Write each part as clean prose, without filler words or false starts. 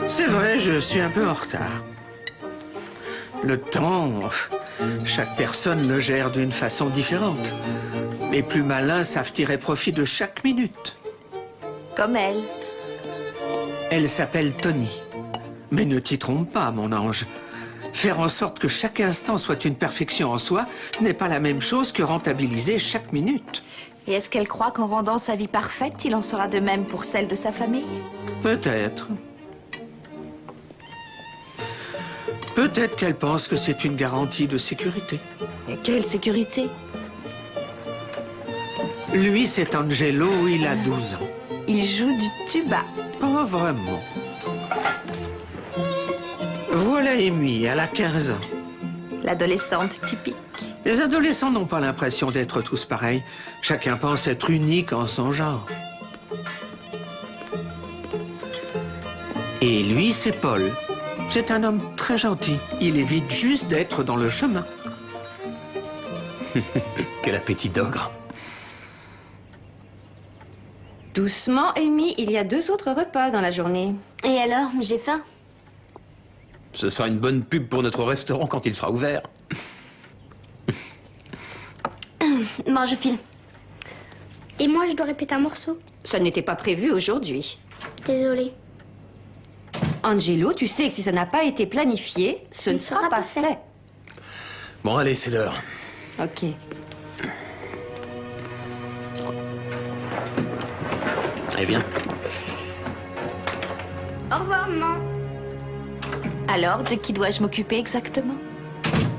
C'est vrai, je suis un peu en retard. Le temps, chaque personne le gère d'une façon différente. Les plus malins savent tirer profit de chaque minute. Comme elle. Elle s'appelle Tony. Mais ne t'y trompe pas, mon ange. Faire en sorte que chaque instant soit une perfection en soi, ce n'est pas la même chose que rentabiliser chaque minute. Et est-ce qu'elle croit qu'en rendant sa vie parfaite, il en sera de même pour celle de sa famille? Peut-être. Peut-être qu'elle pense que c'est une garantie de sécurité. Et quelle sécurité? Lui, c'est Angelo, il a 12 ans. Il joue du tuba. Pas vraiment. Voilà Amy, elle a 15 ans. L'adolescente typique. Les adolescents n'ont pas l'impression d'être tous pareils. Chacun pense être unique en son genre. Et lui, c'est Paul. C'est un homme très gentil. Il évite juste d'être dans le chemin. Quel appétit d'ogre. Doucement, Amy, il y a 2 autres repas dans la journée. Et alors, j'ai faim. Ce sera une bonne pub pour notre restaurant quand il sera ouvert. Bon, je file. Et moi, je dois répéter un morceau. Ça n'était pas prévu aujourd'hui. Désolée. Angelo, tu sais que si ça n'a pas été planifié, ce ne sera pas fait. Bon, allez, c'est l'heure. Ok. Allez, viens. Au revoir, maman. Alors, de qui dois-je m'occuper exactement?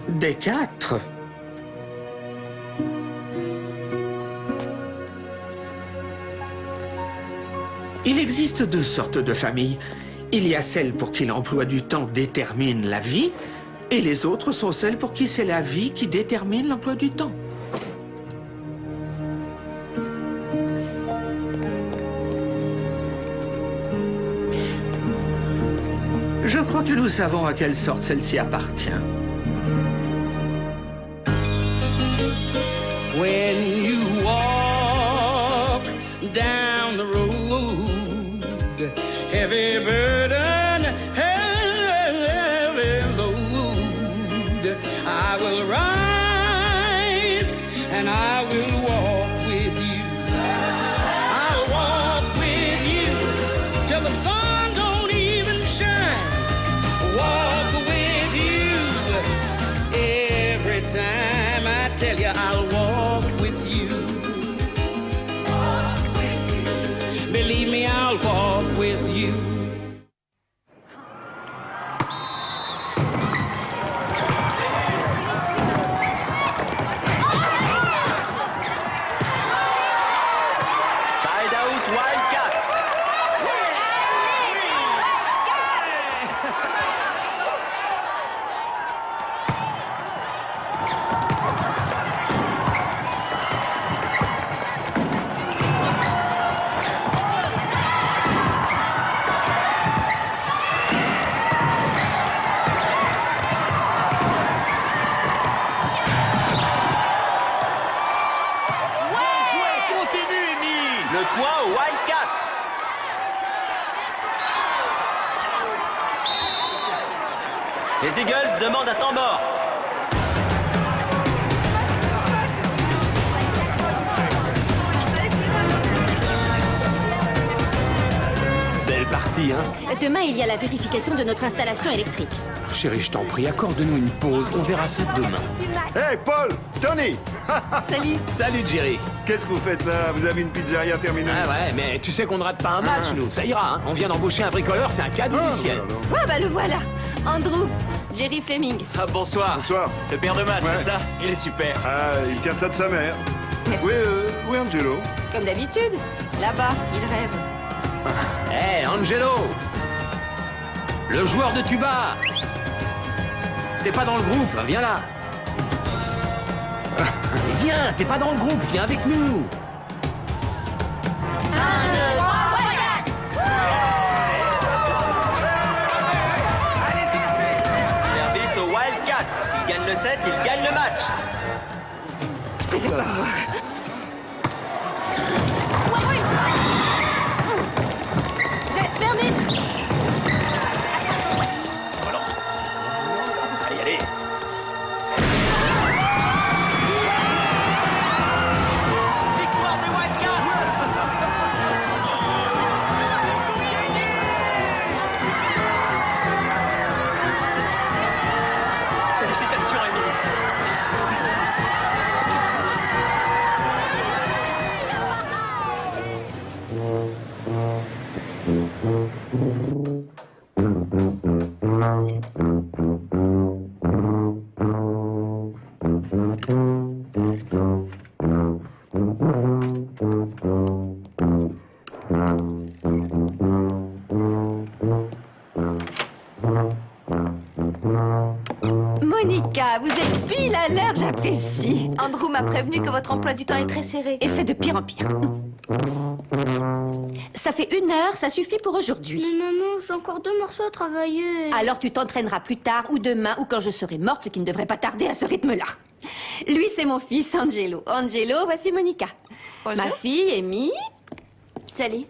Des 4. Il existe 2 sortes de familles. Il y a celles pour qui l'emploi du temps détermine la vie, et les autres sont celles pour qui c'est la vie qui détermine l'emploi du temps. Je crois que nous savons à quelle sorte celle-ci appartient. When you walk down the road, heavy burden, heavy load, I will rise and I will walk with you. I'll walk with you till the sun don't even shine. Walk with you every time. I tell you I'll walk with you. Believe me, I'll walk with you. Side out Wildcats. Le point aux Wildcats. Les Eagles demandent à temps mort. Belle partie, hein? Demain, il y a la vérification de notre installation électrique. chérie, je t'en prie, accorde-nous une pause. On verra ça demain. Hey, Paul! Tony! Salut. Salut, Jerry. Qu'est-ce que vous faites là? Vous avez une pizzeria terminée? Ah ouais, mais tu sais qu'on ne rate pas un match, nous. Ça ira, hein. On vient d'embaucher un bricoleur, c'est un cadeau du ciel. Ouais, bah le voilà. Andrew, Jerry Fleming. Ah, bonsoir. Bonsoir. Le père de Matt, Ouais. c'est ça? Il est super. Ah, il tient ça de sa mère. Merci. Oui, Angelo. Comme d'habitude. Là-bas, il rêve. Hé, Angelo! Le joueur de tuba! T'es pas dans le groupe, viens là! Viens, t'es pas dans le groupe, viens avec nous! Service aux Wildcats. S'ils gagnent le set, ils gagnent le match. Verdict. Ça relance. Allez, allez. Victoire des Wildcats. Félicitations, Amy. Monica, vous êtes pile à l'heure, j'apprécie. Andrew m'a prévenu que votre emploi du temps est très serré. Et c'est de pire en pire. Ça fait 1 heure, ça suffit pour aujourd'hui. Mais maman, j'ai encore 2 morceaux à travailler. Alors tu t'entraîneras plus tard ou demain ou quand je serai morte, ce qui ne devrait pas tarder à ce rythme-là. Lui, c'est mon fils, Angelo. Angelo, voici Monica. Bonjour. Ma fille, Amy. Salut.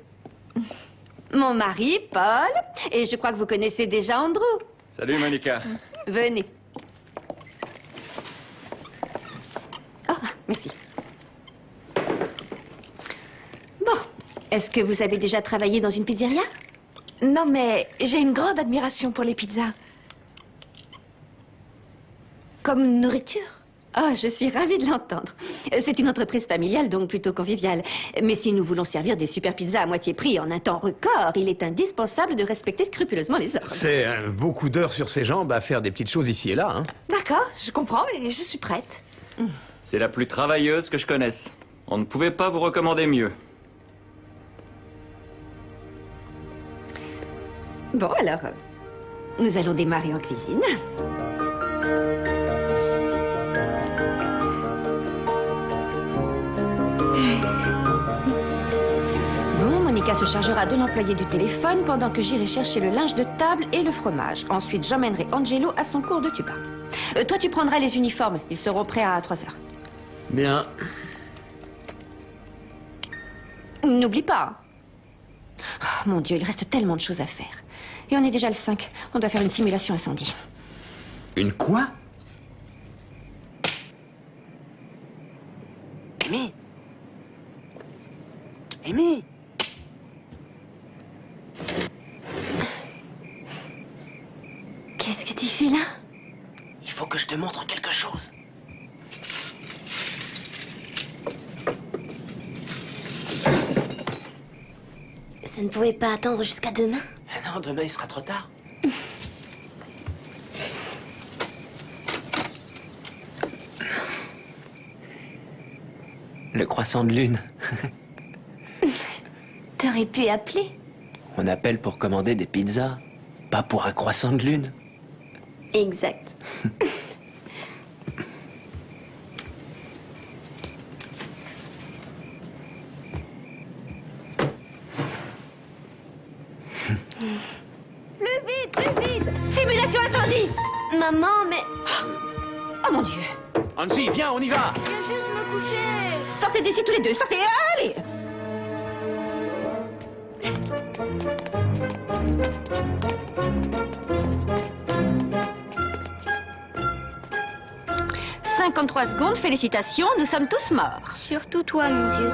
Mon mari, Paul. Et je crois que vous connaissez déjà Andrew. Salut, Monica. Venez. Oh, merci. Bon, est-ce que vous avez déjà travaillé dans une pizzeria? Non, mais j'ai une grande admiration pour les pizzas. Comme nourriture. Oh, je suis ravie de l'entendre. C'est une entreprise familiale, donc plutôt conviviale. Mais si nous voulons servir des super pizzas à moitié prix en un temps record, il est indispensable de respecter scrupuleusement les ordres. C'est beaucoup d'heures sur ses jambes à faire des petites choses ici et là, hein. D'accord, je comprends et je suis prête. C'est la plus travailleuse que je connaisse. On ne pouvait pas vous recommander mieux. Bon, alors, nous allons démarrer en cuisine. Bon, Monica se chargera de l'employé du téléphone pendant que j'irai chercher le linge de table et le fromage. Ensuite, j'emmènerai Angelo à son cours de tuba. Toi, tu prendras les uniformes. Ils seront prêts à 3 heures. Bien. N'oublie pas. Oh, mon Dieu, il reste tellement de choses à faire. Et on est déjà le 5. On doit faire une simulation incendie. Une quoi? Amy. Amy. Qu'est-ce que tu fais là? Il faut que je te montre quelque chose. Ça ne pouvait pas attendre jusqu'à demain? Ah non, demain il sera trop tard. Le croissant de lune. T'aurais pu appeler. On appelle pour commander des pizzas, pas pour un croissant de lune. Exact. Plus vite! Simulation incendie! Maman, mais... Oh mon Dieu! Angie, viens, on y va! Je viens juste me coucher. Sortez d'ici tous les deux, sortez, allez! « 53 secondes, félicitations, nous sommes tous morts. » Surtout toi, mon Dieu.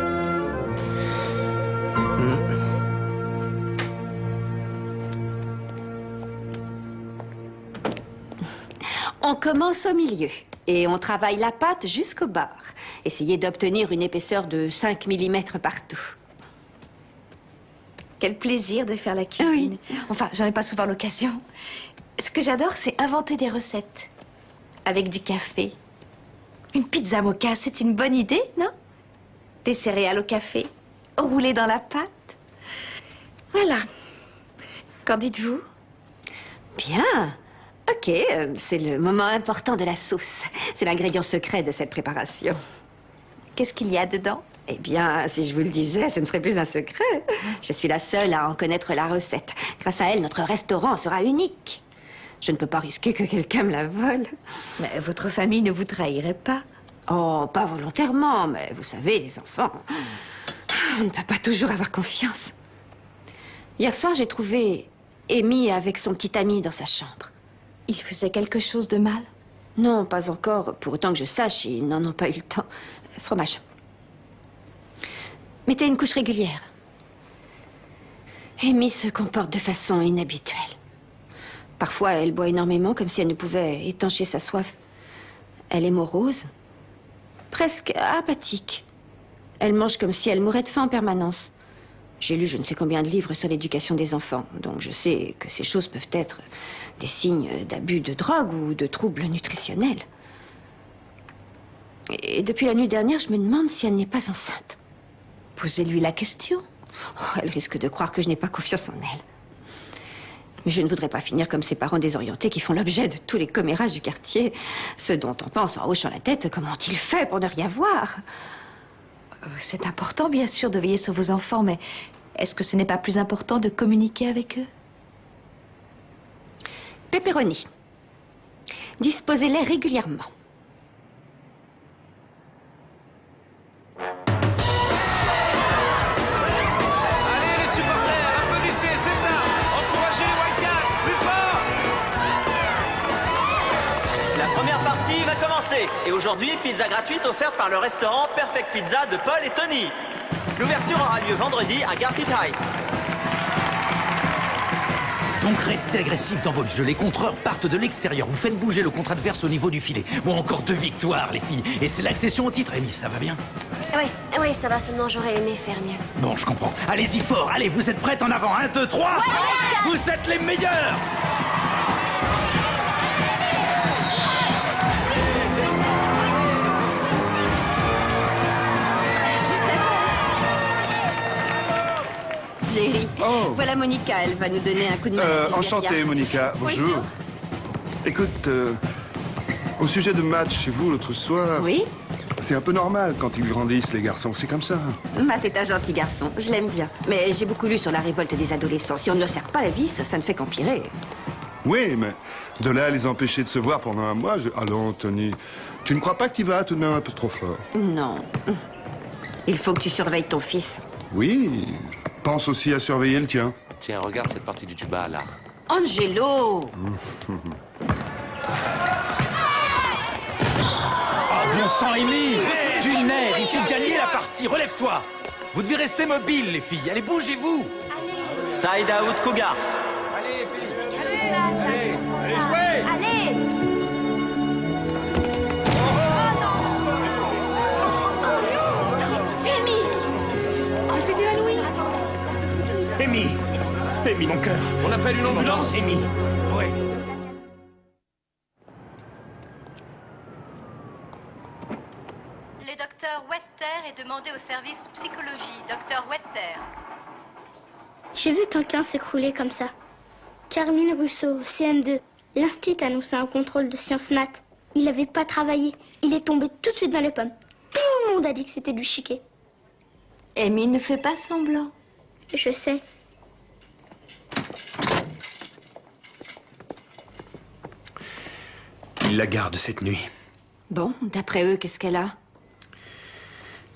On commence au milieu et on travaille la pâte jusqu'au bord. Essayez d'obtenir une épaisseur de 5 mm partout. Quel plaisir de faire la cuisine. Enfin, j'en ai pas souvent l'occasion. Ce que j'adore, c'est inventer des recettes. Avec du café. Une pizza mocha, c'est une bonne idée, non? Des céréales au café, roulées dans la pâte. Voilà. Qu'en dites-vous? Bien. Ok, c'est le moment important de la sauce. C'est l'ingrédient secret de cette préparation. Qu'est-ce qu'il y a dedans? Eh bien, si je vous le disais, ce ne serait plus un secret. Je suis la seule à en connaître la recette. Grâce à elle, notre restaurant sera unique. Je ne peux pas risquer que quelqu'un me la vole. Mais votre famille ne vous trahirait pas? Oh, pas volontairement, mais vous savez, les enfants, on ne peut pas toujours avoir confiance. Hier soir, j'ai trouvé Amy avec son petit ami dans sa chambre. Il faisait quelque chose de mal? Non, pas encore. Pour autant que je sache, ils n'en ont pas eu le temps. Fromage. Mettez une couche régulière. Amy se comporte de façon inhabituelle. Parfois, elle boit énormément, comme si elle ne pouvait étancher sa soif. Elle est morose, presque apathique. Elle mange comme si elle mourait de faim en permanence. J'ai lu je ne sais combien de livres sur l'éducation des enfants, donc je sais que ces choses peuvent être des signes d'abus de drogue ou de troubles nutritionnels. Et depuis la nuit dernière, je me demande si elle n'est pas enceinte. Posez-lui la question. Oh, elle risque de croire que je n'ai pas confiance en elle. Mais je ne voudrais pas finir comme ces parents désorientés qui font l'objet de tous les commérages du quartier. Ceux dont on pense en hochant la tête, comment ont-ils fait pour ne rien voir? C'est important, bien sûr, de veiller sur vos enfants, mais est-ce que ce n'est pas plus important de communiquer avec eux? Pepperoni. Disposez-les régulièrement. Allez les supporters, applaudissez, c'est ça. Encouragez les Wildcats, plus fort. La première partie va commencer. Et aujourd'hui, pizza gratuite offerte par le restaurant Perfect Pizza de Paul et Tony. L'ouverture aura lieu vendredi à Garfield Heights. Donc restez agressifs dans votre jeu. Les contreurs partent de l'extérieur. Vous faites bouger le contre adverse au niveau du filet. Bon, encore 2 victoires, les filles. Et c'est l'accession au titre. Amy, ça va bien? Oui, ça va, seulement j'aurais aimé faire mieux. Bon, je comprends. Allez-y fort. Allez, vous êtes prêtes en avant. 1, 2, 3. Vous êtes les meilleurs. Jerry, voilà Monica, elle va nous donner un coup de main. Enchanté, Monica. Bonjour. Écoute, au sujet de match chez vous l'autre soir... Oui? C'est un peu normal quand ils grandissent, les garçons. C'est comme ça. Matt est un gentil garçon, je l'aime bien. Mais j'ai beaucoup lu sur la révolte des adolescents. Si on ne leur serre pas la vis, ça ne fait qu'empirer. Oui, mais de là à les empêcher de se voir pendant un mois, Allons, Tony, tu ne crois pas que tu vas tout de même un peu trop fort? Non. Il faut que tu surveilles ton fils. Oui. Pense aussi à surveiller le tien. Tiens, regarde cette partie du tuba, là. Angelo! Oh, bon sang, Amy! Tu nerfs, il faut gagner la partie. Relève-toi. Vous devez rester mobiles, les filles. Allez, bougez-vous. Side out Cougars. Allez, jouez! Allez! Amy, mon cœur. On appelle une ambulance? Amy. Oui. Le docteur Wester est demandé au service psychologie. Docteur Wester. J'ai vu quelqu'un s'écrouler comme ça. Carmine Russo, CM2. L'instit a annoncé un contrôle de sciences nat. Il n'avait pas travaillé. Il est tombé tout de suite dans les pommes. Tout le monde a dit que c'était du chiquet. Amy ne fait pas semblant. Je sais. Il la garde cette nuit. Bon, d'après eux, qu'est-ce qu'elle a?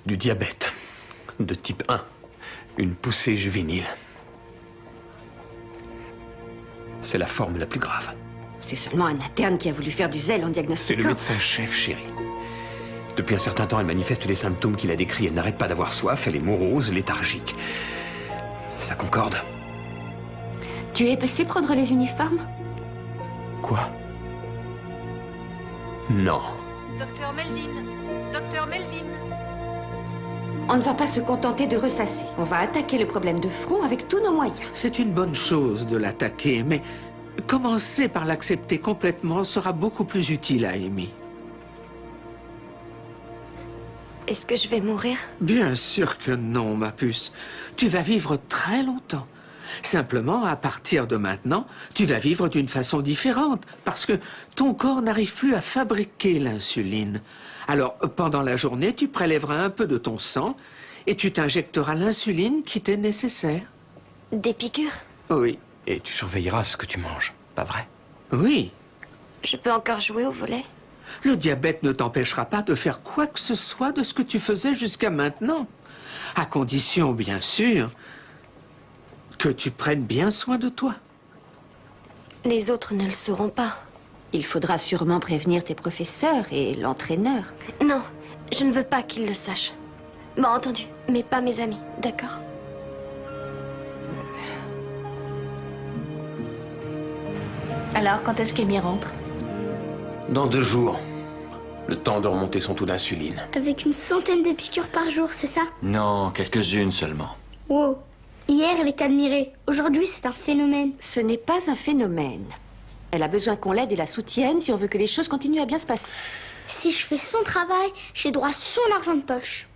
Du diabète. De type 1. Une poussée juvénile. C'est la forme la plus grave. C'est seulement un interne qui a voulu faire du zèle en diagnostiquant. C'est le médecin-chef, chérie. Depuis un certain temps, elle manifeste les symptômes qu'il a décrits. Elle n'arrête pas d'avoir soif, elle est morose, léthargique. Ça concorde. Tu es passé prendre les uniformes? Quoi? Non. Docteur Melvin. Docteur Melvin. On ne va pas se contenter de ressasser. On va attaquer le problème de front avec tous nos moyens. C'est une bonne chose de l'attaquer, mais commencer par l'accepter complètement sera beaucoup plus utile à Amy. Est-ce que je vais mourir? Bien sûr que non, ma puce. Tu vas vivre très longtemps. Simplement, à partir de maintenant, tu vas vivre d'une façon différente, parce que ton corps n'arrive plus à fabriquer l'insuline. Alors, pendant la journée, tu prélèveras un peu de ton sang et tu t'injecteras l'insuline qui t'est nécessaire. Des piqûres? Oui. Et tu surveilleras ce que tu manges, pas vrai? Oui. Je peux encore jouer au volet? Le diabète ne t'empêchera pas de faire quoi que ce soit de ce que tu faisais jusqu'à maintenant. À condition, bien sûr, que tu prennes bien soin de toi. Les autres ne le sauront pas. Il faudra sûrement prévenir tes professeurs et l'entraîneur. Non, je ne veux pas qu'ils le sachent. Bon, entendu, mais pas mes amis, d'accord? Alors, quand est-ce qu'Amy rentre? Dans 2 jours. Le temps de remonter son taux d'insuline. Avec une centaine de piqûres par jour, c'est ça? Non, quelques-unes seulement. Wow. Hier, elle est admirée. Aujourd'hui, c'est un phénomène. Ce n'est pas un phénomène. Elle a besoin qu'on l'aide et la soutienne si on veut que les choses continuent à bien se passer. Si je fais son travail, j'ai droit à son argent de poche.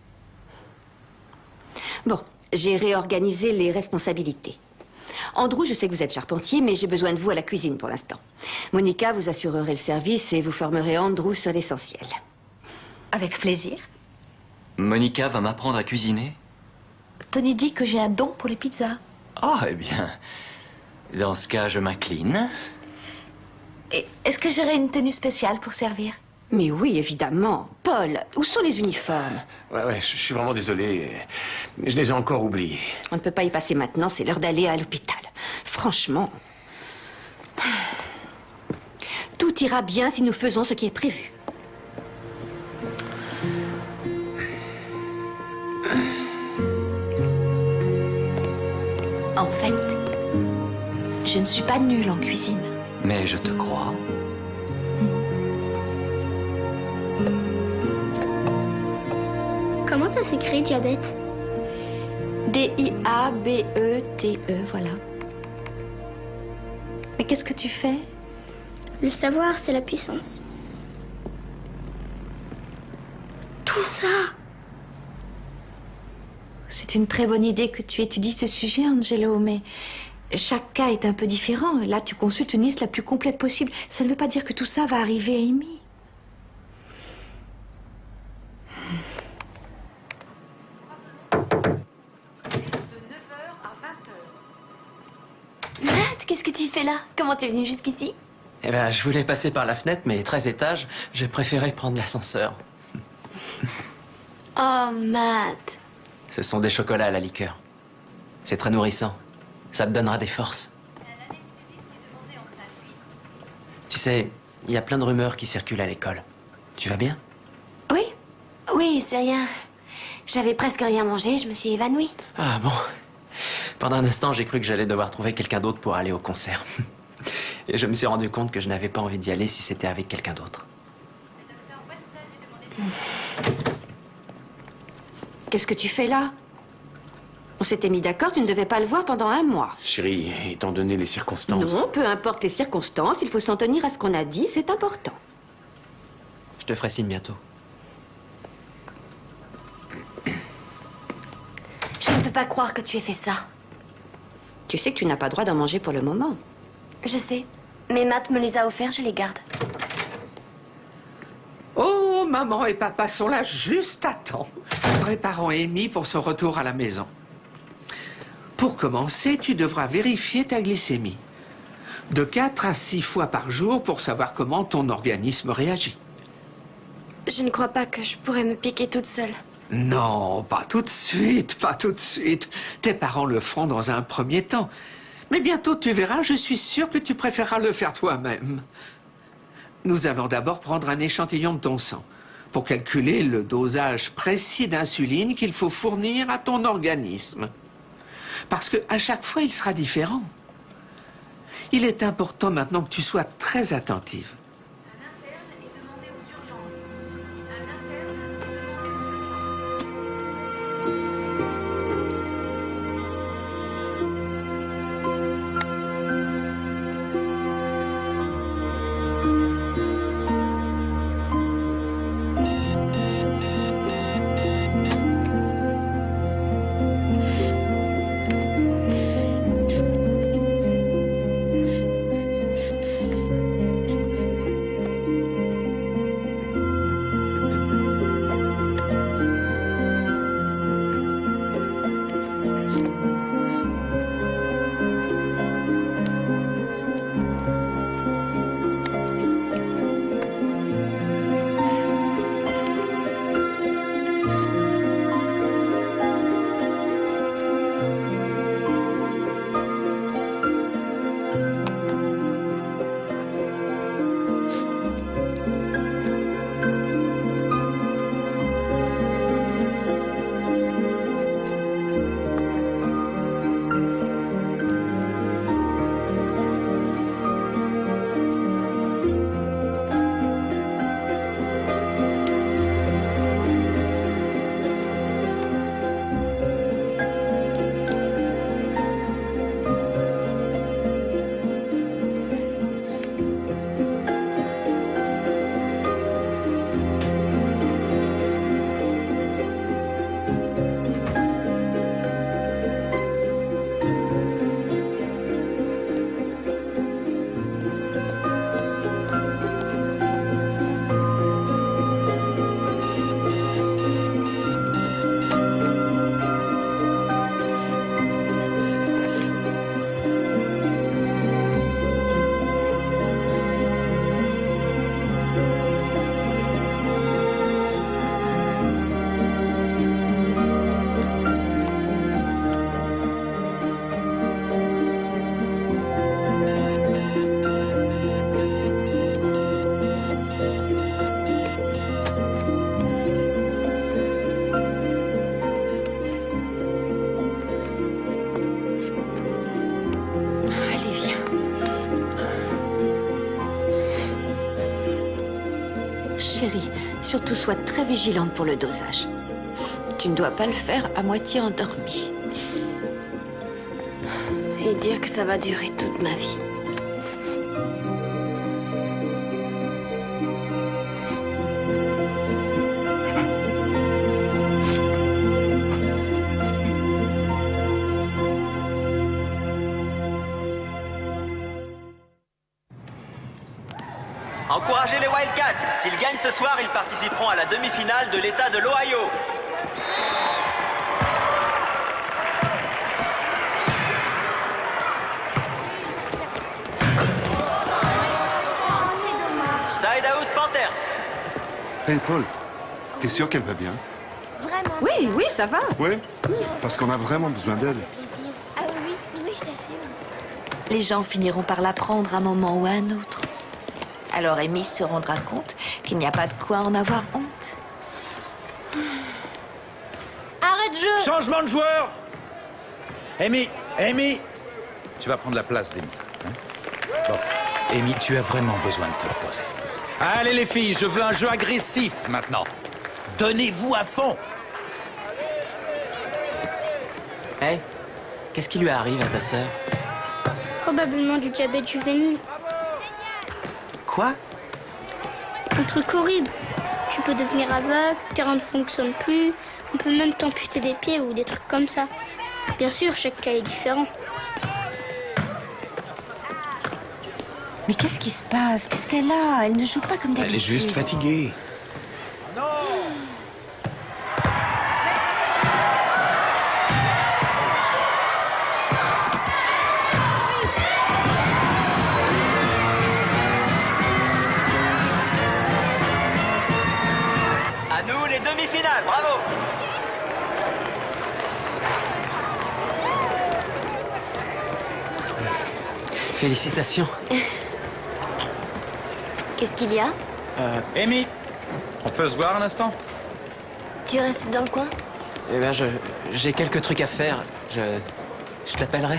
Bon, j'ai réorganisé les responsabilités. Andrew, je sais que vous êtes charpentier, mais j'ai besoin de vous à la cuisine pour l'instant. Monica, vous assurerez le service et vous formerez Andrew sur l'essentiel. Avec plaisir. Monica va m'apprendre à cuisiner? Tony dit que j'ai un don pour les pizzas. Ah, eh bien, dans ce cas, je m'incline. Et est-ce que j'aurai une tenue spéciale pour servir? Mais oui, évidemment. Paul, où sont les uniformes? Ouais, je suis vraiment désolé. Je les ai encore oubliés. On ne peut pas y passer maintenant, c'est l'heure d'aller à l'hôpital. Franchement. Tout ira bien si nous faisons ce qui est prévu. En fait, je ne suis pas nulle en cuisine. Mais je te crois. Comment ça s'écrit, diabète? D-I-A-B-E-T-E, voilà. Mais qu'est-ce que tu fais? Le savoir, c'est la puissance. Tout ça! C'est une très bonne idée que tu étudies ce sujet, Angelo, mais chaque cas est un peu différent. Là, tu consultes une liste la plus complète possible. Ça ne veut pas dire que tout ça va arriver à Amy. Matt, qu'est-ce que tu fais là? Comment t'es venu jusqu'ici? Eh ben, je voulais passer par la fenêtre, mais 13 étages, j'ai préféré prendre l'ascenseur. Oh, Matt. Ce sont des chocolats à la liqueur. C'est très nourrissant. Ça te donnera des forces. Tu sais, il y a plein de rumeurs qui circulent à l'école. Tu vas bien? Oui? Oui, c'est rien. J'avais presque rien mangé, je me suis évanouie. Ah bon? Pendant un instant, j'ai cru que j'allais devoir trouver quelqu'un d'autre pour aller au concert. Et je me suis rendu compte que je n'avais pas envie d'y aller si c'était avec quelqu'un d'autre. Qu'est-ce que tu fais là? On s'était mis d'accord, tu ne devais pas le voir pendant 1 mois. Chérie, étant donné les circonstances... Non, peu importe les circonstances, il faut s'en tenir à ce qu'on a dit, c'est important. Je te ferai signe bientôt. Je ne peux pas croire que tu aies fait ça. Tu sais que tu n'as pas droit d'en manger pour le moment. Je sais. Mais Matt me les a offerts, je les garde. Oh, maman et papa sont là juste à temps, préparant Amy pour son retour à la maison. Pour commencer, tu devras vérifier ta glycémie. De 4 à 6 fois par jour pour savoir comment ton organisme réagit. Je ne crois pas que je pourrais me piquer toute seule. Non, pas tout de suite, pas tout de suite. Tes parents le feront dans un premier temps. Mais bientôt, tu verras, je suis sûre que tu préféreras le faire toi-même. Nous allons d'abord prendre un échantillon de ton sang pour calculer le dosage précis d'insuline qu'il faut fournir à ton organisme. Parce qu'à chaque fois, il sera différent. Il est important maintenant que tu sois très attentive. prie. Surtout, sois très vigilante pour le dosage. Tu ne dois pas le faire à moitié endormi. Et dire que ça va durer toute ma vie. Encouragez les Wildcats. S'ils gagnent ce soir, ils participeront à la demi-finale de l'État de l'Ohio. Side out Panthers. Hey Paul, t'es sûr qu'elle va bien? Vraiment. Oui, oui, ça va. Ouais, parce qu'on a vraiment besoin d'elle. Ah oui, oui, je t'assure. Les gens finiront par l'apprendre à un moment ou à un autre. Alors Amy se rendra compte qu'il n'y a pas de quoi en avoir honte. Arrête jeu. Changement de joueur. Amy, tu vas prendre la place d'Amy. Hein? Bon, Amy, tu as vraiment besoin de te reposer. Allez les filles, je veux un jeu agressif maintenant. Donnez-vous à fond. Hey, qu'est-ce qui lui arrive à ta sœur? Probablement du diabète juvénile. Quoi? Un truc horrible. Tu peux devenir aveugle, tes reins ne fonctionnent plus, on peut même t'amputer des pieds ou des trucs comme ça. Bien sûr, chaque cas est différent. Mais qu'est-ce qui se passe? Qu'est-ce qu'elle a? Elle ne joue pas comme d'habitude. Elle est juste fatiguée. À nous les demi-finales, bravo. Félicitations. Qu'est-ce qu'il y a? Amy, on peut se voir un instant? Tu restes dans le coin? Eh bien, j'ai quelques trucs à faire. Je t'appellerai.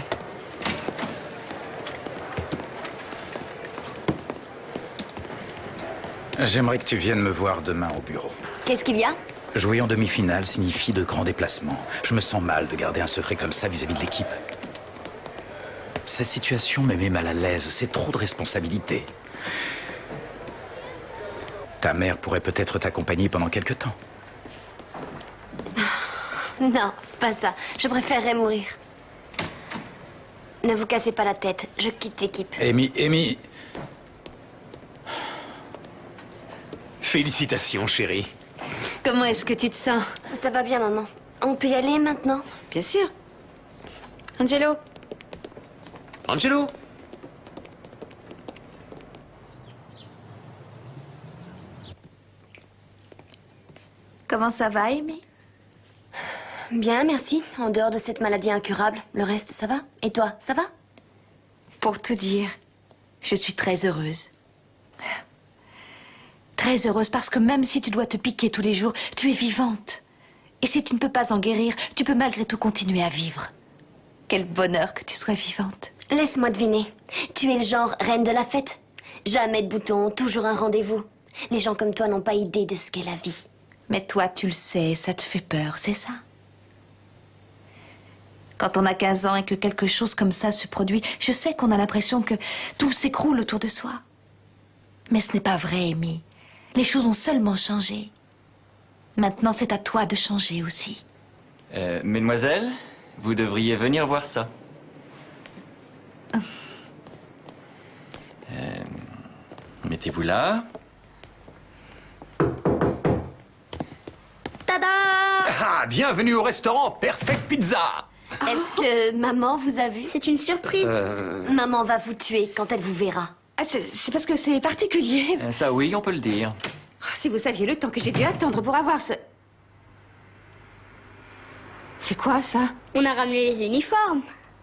J'aimerais que tu viennes me voir demain au bureau. Qu'est-ce qu'il y a? Jouer en demi-finale signifie de grands déplacements. Je me sens mal de garder un secret comme ça vis-à-vis de l'équipe. Cette situation me met mal à l'aise. C'est trop de responsabilités. Ta mère pourrait peut-être t'accompagner pendant quelque temps. Non, pas ça. Je préférerais mourir. Ne vous cassez pas la tête. Je quitte l'équipe. Amy... Félicitations, chérie. Comment est-ce que tu te sens? Ça va bien, maman. On peut y aller maintenant? Bien sûr. Angelo? Angelo? Comment ça va, Amy? Bien, merci. En dehors de cette maladie incurable, le reste, ça va? Et toi, ça va? Pour tout dire, je suis très heureuse. Très heureuse parce que même si tu dois te piquer tous les jours, tu es vivante. Et si tu ne peux pas en guérir, tu peux malgré tout continuer à vivre. Quel bonheur que tu sois vivante. Laisse-moi deviner. Tu es le genre reine de la fête? Jamais de boutons, toujours un rendez-vous. Les gens comme toi n'ont pas idée de ce qu'est la vie. Mais toi, tu le sais, ça te fait peur, c'est ça? Quand on a 15 ans et que quelque chose comme ça se produit, je sais qu'on a l'impression que tout s'écroule autour de soi. Mais ce n'est pas vrai, Amy. Les choses ont seulement changé. Maintenant, c'est à toi de changer aussi. Mesdemoiselles, vous devriez venir voir ça. Mettez-vous là. Tada! Ah, bienvenue au restaurant Perfect Pizza. Est-ce que maman vous a vu? C'est une surprise. Maman va vous tuer quand elle vous verra. Ah, c'est parce que c'est particulier. Ça oui, on peut le dire. Oh, si vous saviez le temps que j'ai dû attendre pour avoir ce... C'est quoi, ça? On a ramené les uniformes.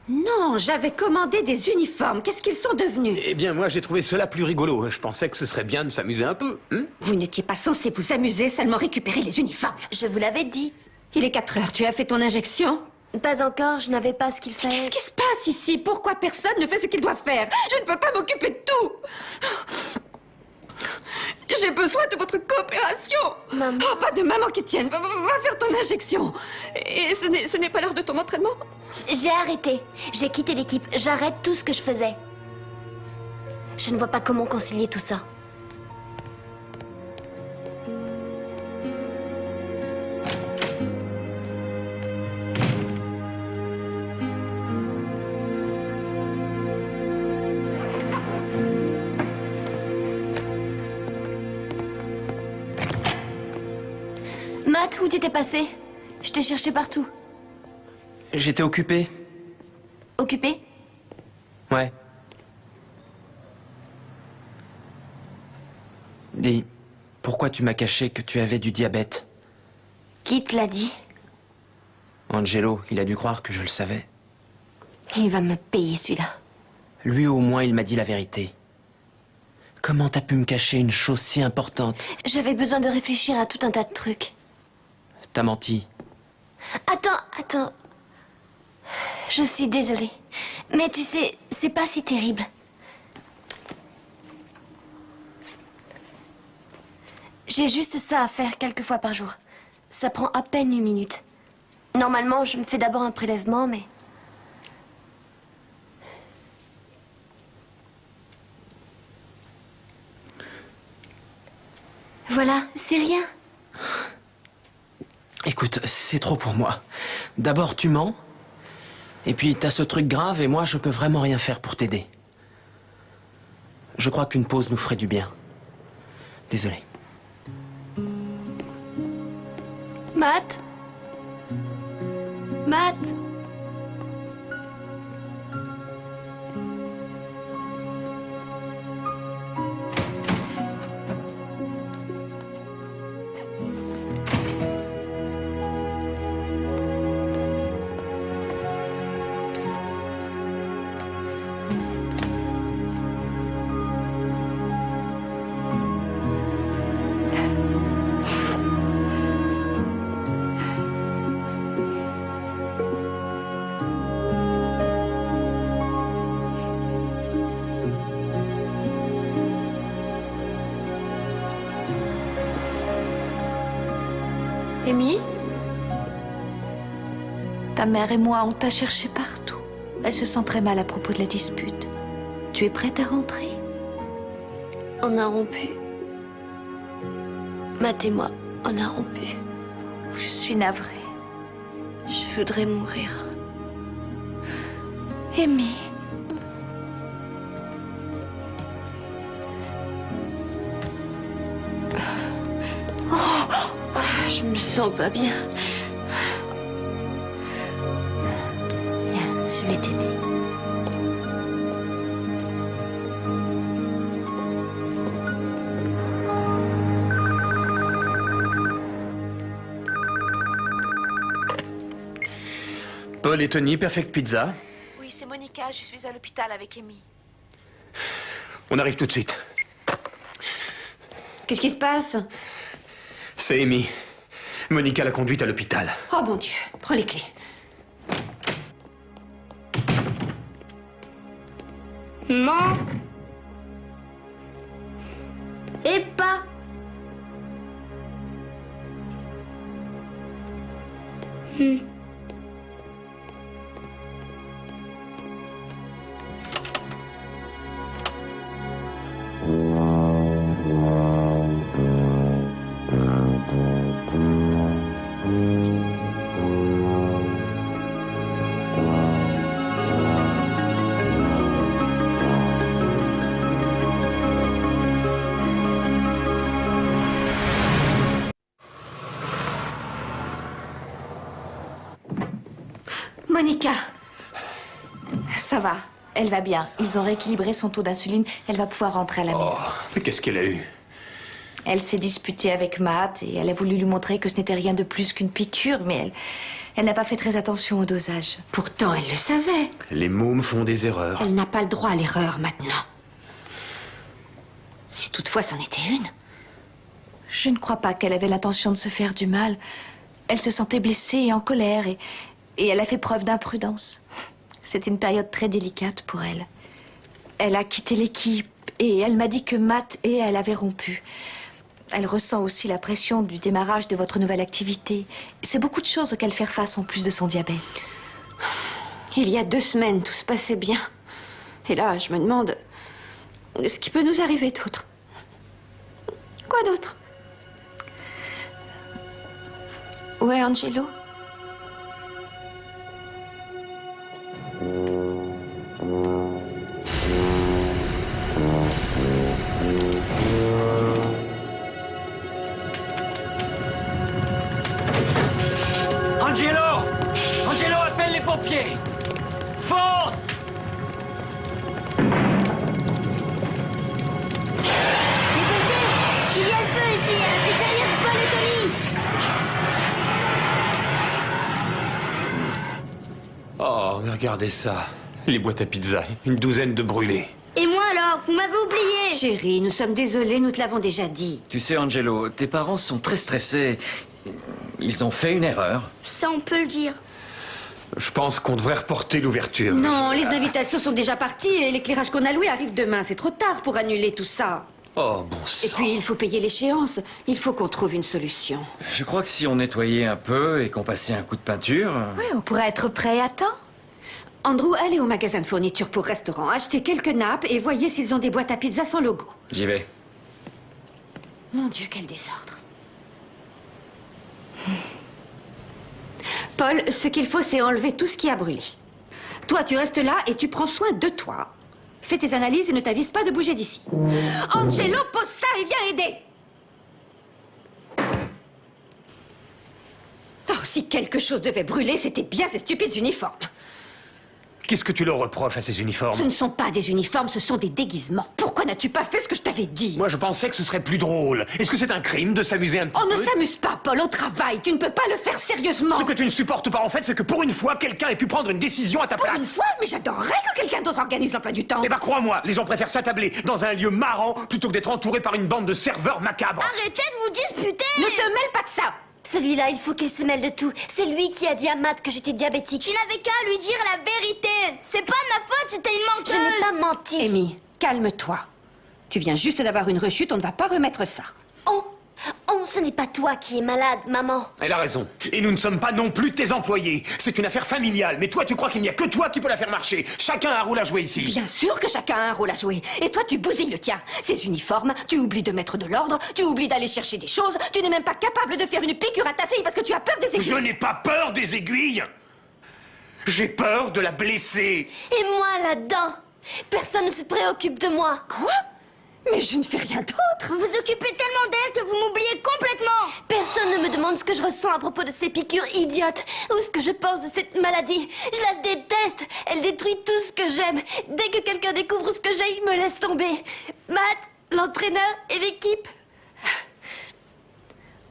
Non, j'avais commandé des uniformes. Qu'est-ce qu'ils sont devenus? Eh bien, moi, j'ai trouvé cela plus rigolo. Je pensais que ce serait bien de s'amuser un peu. Vous n'étiez pas censé vous amuser, seulement récupérer les uniformes. Je vous l'avais dit. Il est 4 heures, tu as fait ton injection? Pas encore, je n'avais pas ce qu'il fallait. Qu'est-ce qui se passe ici? Pourquoi personne ne fait ce qu'il doit faire? Je ne peux pas m'occuper de tout. J'ai besoin de votre coopération. Maman. Oh, pas de maman qui tienne. Va faire ton injection. Et ce n'est pas l'heure de ton entraînement? J'ai arrêté. J'ai quitté l'équipe. J'arrête tout ce que je faisais. Je ne vois pas comment concilier tout ça. Matt, où t'étais passé? Je t'ai cherché partout. J'étais occupé. Occupé? Ouais. Dis, pourquoi tu m'as caché que tu avais du diabète? Qui te l'a dit? Angelo, il a dû croire que je le savais. Il va me payer celui-là. Lui au moins, il m'a dit la vérité. Comment t'as pu me cacher une chose si importante? J'avais besoin de réfléchir à tout un tas de trucs. T'as menti. Attends. Je suis désolée. Mais tu sais, c'est pas si terrible. J'ai juste ça à faire quelques fois par jour. Ça prend à peine 1 minute. Normalement, je me fais d'abord un prélèvement, mais... Voilà, c'est rien. Écoute, c'est trop pour moi. D'abord, tu mens. Et puis, t'as ce truc grave et moi, je peux vraiment rien faire pour t'aider. Je crois qu'une pause nous ferait du bien. Désolé. Matt? Matt? Amy? Ta mère et moi, on t'a cherché partout. Elle se sent très mal à propos de la dispute. Tu es prête à rentrer? On a rompu. Matt et moi, on a rompu. Je suis navrée. Je voudrais mourir. Amy. Je me sens pas bien. Viens, je vais t'aider. Paul et Tony, Perfect Pizza. Oui, c'est Monica, je suis à l'hôpital avec Amy. On arrive tout de suite. Qu'est-ce qui se passe? C'est Amy. Monica l'a conduite à l'hôpital. Oh mon Dieu, prends les clés. Maman. Et pas. Monica. Ça va, elle va bien. Ils ont rééquilibré son taux d'insuline. Elle va pouvoir rentrer à la maison. Mais qu'est-ce qu'elle a eu? Elle s'est disputée avec Matt et elle a voulu lui montrer que ce n'était rien de plus qu'une piqûre, mais elle n'a pas fait très attention au dosage. Pourtant, elle le savait. Les mômes font des erreurs. Elle n'a pas le droit à l'erreur maintenant. Si toutefois c'en était une. Je ne crois pas qu'elle avait l'intention de se faire du mal. Elle se sentait blessée et en colère et elle a fait preuve d'imprudence. C'est une période très délicate pour elle. Elle a quitté l'équipe et elle m'a dit que Matt et elle avaient rompu. Elle ressent aussi la pression du démarrage de votre nouvelle activité. C'est beaucoup de choses auxquelles faire face en plus de son diabète. Il y a 2 semaines, tout se passait bien. Et là, je me demande ce qui peut nous arriver d'autre. Quoi d'autre? Où est Angelo? Angelo! Angelo, appelle les pompiers! Force! Il y a le feu ici, à la pizzeria de Paul et Tony. Oh, mais regardez ça. Les boîtes à pizza, une douzaine de brûlés. Et moi alors, vous m'avez oublié. Chérie, nous sommes désolés, nous te l'avons déjà dit. Tu sais, Angelo, tes parents sont très stressés. Ils ont fait une erreur. Ça, on peut le dire. Je pense qu'on devrait reporter l'ouverture. Non, les invitations sont déjà parties et l'éclairage qu'on a loué arrive demain. C'est trop tard pour annuler tout ça. Oh, bon sang. Et puis, il faut payer l'échéance. Il faut qu'on trouve une solution. Je crois que si on nettoyait un peu et qu'on passait un coup de peinture... Oui, on pourrait être prêt à temps. Andrew, allez au magasin de fourniture pour restaurant, achetez quelques nappes et voyez s'ils ont des boîtes à pizza sans logo. J'y vais. Mon Dieu, quel désordre. Paul, ce qu'il faut, c'est enlever tout ce qui a brûlé. Toi, tu restes là et tu prends soin de toi. Fais tes analyses et ne t'avise pas de bouger d'ici. Angelo, pose ça et viens aider. Oh, si quelque chose devait brûler, c'était bien ces stupides uniformes. Qu'est-ce que tu leur reproches à ces uniformes? Ce ne sont pas des uniformes, ce sont des déguisements. Pourquoi n'as-tu pas fait ce que je t'avais dit? Moi, je pensais que ce serait plus drôle. Est-ce que c'est un crime de s'amuser un petit On peu? ne s'amuse pas, Paul, on travaille. Tu ne peux pas le faire sérieusement. Ce que tu ne supportes pas, en fait, c'est que pour une fois, quelqu'un ait pu prendre une décision à ta place. Pour une fois? Mais j'adorerais que quelqu'un d'autre organise l'emploi du temps. Eh ben, crois-moi, les gens préfèrent s'attabler dans un lieu marrant plutôt que d'être entourés par une bande de serveurs macabres. Arrêtez de vous disputer. Ne te mêle pas de ça. Celui-là, il faut qu'il se mêle de tout. C'est lui qui a dit à Matt que j'étais diabétique. Tu n'avais qu'à lui dire la vérité. C'est pas de ma faute, c'était une menteuse. Je n'ai pas menti. Amy, calme-toi. Tu viens juste d'avoir une rechute, on ne va pas remettre ça. Ce n'est pas toi qui es malade, maman. Elle a raison. Et nous ne sommes pas non plus tes employés. C'est une affaire familiale. Mais toi, tu crois qu'il n'y a que toi qui peux la faire marcher. Chacun a un rôle à jouer ici. Bien sûr que chacun a un rôle à jouer. Et toi, tu bousilles le tien. Ces uniformes, tu oublies de mettre de l'ordre, tu oublies d'aller chercher des choses, tu n'es même pas capable de faire une piqûre à ta fille parce que tu as peur des aiguilles. Je n'ai pas peur des aiguilles. J'ai peur de la blesser. Et moi, là-dedans, personne ne se préoccupe de moi. Quoi? Mais je ne fais rien d'autre. Vous vous occupez tellement d'elle que vous m'oubliez complètement. Personne ne me demande ce que je ressens à propos de ces piqûres idiotes ou ce que je pense de cette maladie. Je la déteste. Elle détruit tout ce que j'aime. Dès que quelqu'un découvre ce que j'ai, il me laisse tomber. Matt, l'entraîneur et l'équipe.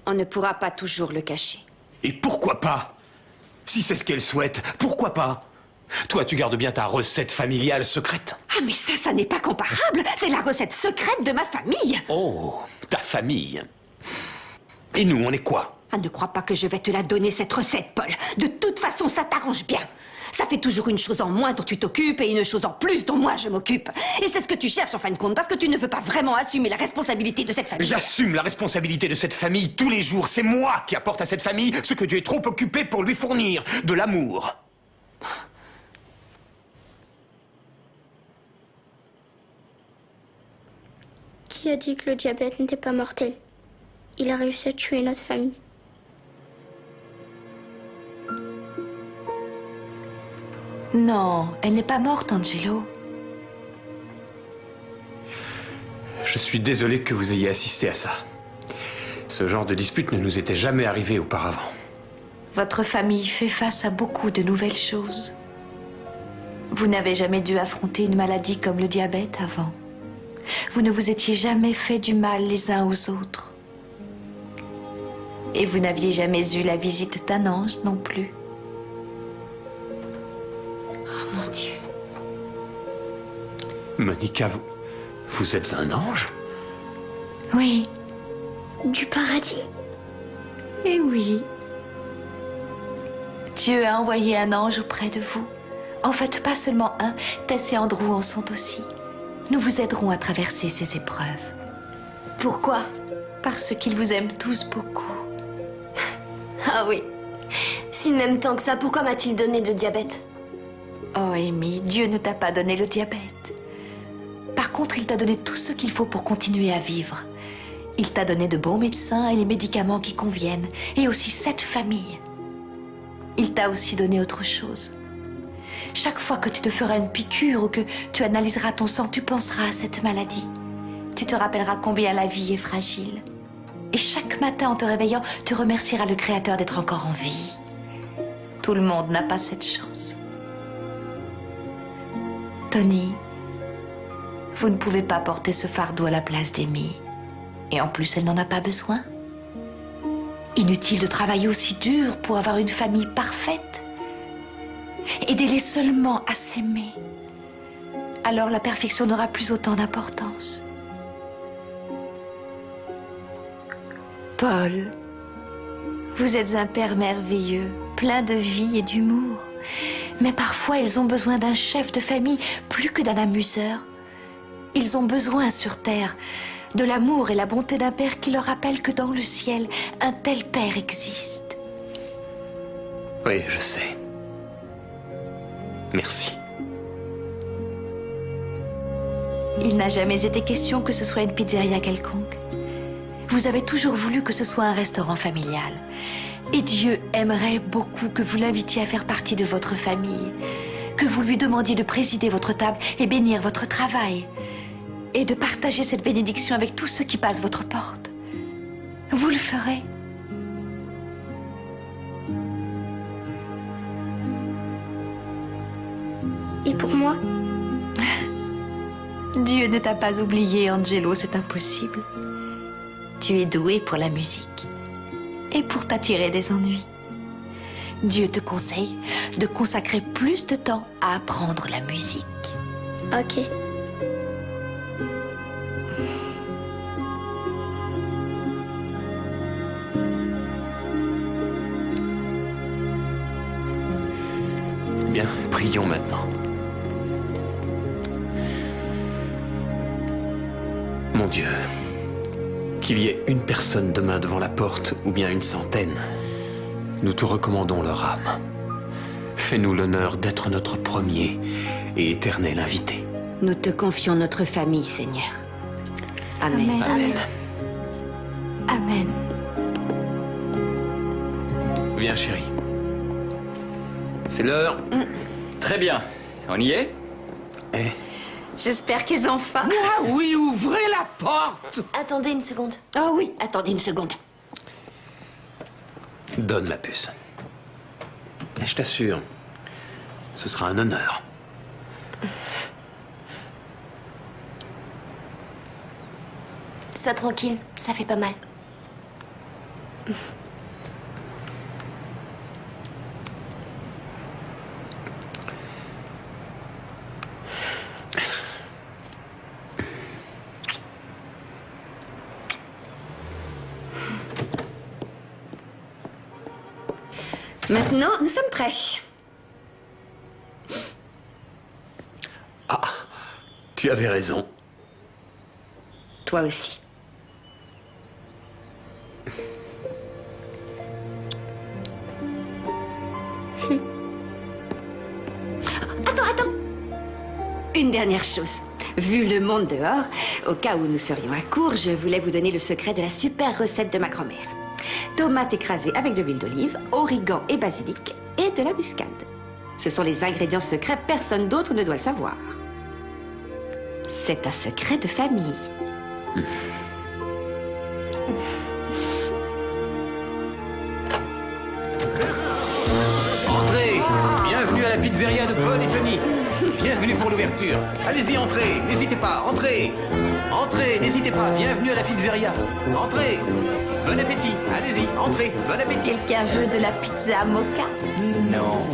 On ne pourra pas toujours le cacher. Et pourquoi pas? Si c'est ce qu'elle souhaite, pourquoi pas? Toi, tu gardes bien ta recette familiale secrète. Ah, mais ça n'est pas comparable. C'est la recette secrète de ma famille. Oh, ta famille. Et nous, on est quoi? Ah, ne crois pas que je vais te la donner, cette recette, Paul. De toute façon, ça t'arrange bien. Ça fait toujours une chose en moins dont tu t'occupes et une chose en plus dont moi je m'occupe. Et c'est ce que tu cherches en fin de compte, parce que tu ne veux pas vraiment assumer la responsabilité de cette famille. J'assume la responsabilité de cette famille tous les jours. C'est moi qui apporte à cette famille ce que tu es trop occupé pour lui fournir. De l'amour. Qui a dit que le diabète n'était pas mortel? Il a réussi à tuer notre famille. Non, elle n'est pas morte, Angelo. Je suis désolé que vous ayez assisté à ça. Ce genre de dispute ne nous était jamais arrivé auparavant. Votre famille fait face à beaucoup de nouvelles choses. Vous n'avez jamais dû affronter une maladie comme le diabète avant. Vous ne vous étiez jamais fait du mal les uns aux autres. Et vous n'aviez jamais eu la visite d'un ange non plus. Oh mon Dieu. Monica, vous êtes un ange? Oui. Du paradis? Eh oui. Dieu a envoyé un ange auprès de vous. En fait, pas seulement un, Tess et Andrew en sont aussi. Nous vous aiderons à traverser ces épreuves. Pourquoi? Parce qu'ils vous aiment tous beaucoup. Ah oui. S'il m'aime tant que ça, pourquoi m'a-t-il donné le diabète? Oh, Amy, Dieu ne t'a pas donné le diabète. Par contre, il t'a donné tout ce qu'il faut pour continuer à vivre. Il t'a donné de bons médecins et les médicaments qui conviennent, et aussi cette famille. Il t'a aussi donné autre chose. Chaque fois que tu te feras une piqûre ou que tu analyseras ton sang, tu penseras à cette maladie. Tu te rappelleras combien la vie est fragile. Et chaque matin en te réveillant, tu remercieras le Créateur d'être encore en vie. Tout le monde n'a pas cette chance. Tony, vous ne pouvez pas porter ce fardeau à la place d'Amy. Et en plus, elle n'en a pas besoin. Inutile de travailler aussi dur pour avoir une famille parfaite. Aidez-les seulement à s'aimer. Alors la perfection n'aura plus autant d'importance. Paul, vous êtes un père merveilleux, plein de vie et d'humour. Mais parfois, ils ont besoin d'un chef de famille plus que d'un amuseur. Ils ont besoin sur terre de l'amour et la bonté d'un père qui leur rappelle que dans le ciel, un tel père existe. Oui, je sais. Merci. Il n'a jamais été question que ce soit une pizzeria quelconque. Vous avez toujours voulu que ce soit un restaurant familial. Et Dieu aimerait beaucoup que vous l'invitiez à faire partie de votre famille, que vous lui demandiez de présider votre table et bénir votre travail, et de partager cette bénédiction avec tous ceux qui passent votre porte. Vous le ferez. Et pour moi? Dieu ne t'a pas oublié, Angelo, c'est impossible. Tu es doué pour la musique et pour t'attirer des ennuis. Dieu te conseille de consacrer plus de temps à apprendre la musique. Ok. Bien, prions maintenant. Mon Dieu, qu'il y ait une personne demain devant la porte ou bien une centaine, nous te recommandons leur âme. Fais-nous l'honneur d'être notre premier et éternel invité. Nous te confions notre famille, Seigneur. Amen. Amen. Amen. Viens, chérie. C'est l'heure. Très bien. On y est? J'espère qu'ils ont faim. Ah oui, ouvrez la porte! Attendez une seconde. Oh oui, attendez une seconde. Donne la puce. Et je t'assure, ce sera un honneur. Sois tranquille, ça fait pas mal. Maintenant, nous sommes prêts. Ah, tu avais raison. Toi aussi. Attends. Une dernière chose. Vu le monde dehors, au cas où nous serions à court, je voulais vous donner le secret de la super recette de ma grand-mère. Tomates écrasées avec de l'huile d'olive, origan et basilic et de la muscade. Ce sont les ingrédients secrets, personne d'autre ne doit le savoir. C'est un secret de famille. Entrez! Bienvenue à la pizzeria de Paul et Tony. Bienvenue pour l'ouverture. Allez-y, entrez. N'hésitez pas, entrez. Entrez, n'hésitez pas. Bienvenue à la pizzeria. Entrez. Bon appétit. Allez-y, entrez. Bon appétit. Quelqu'un veut de la pizza mocha? Non.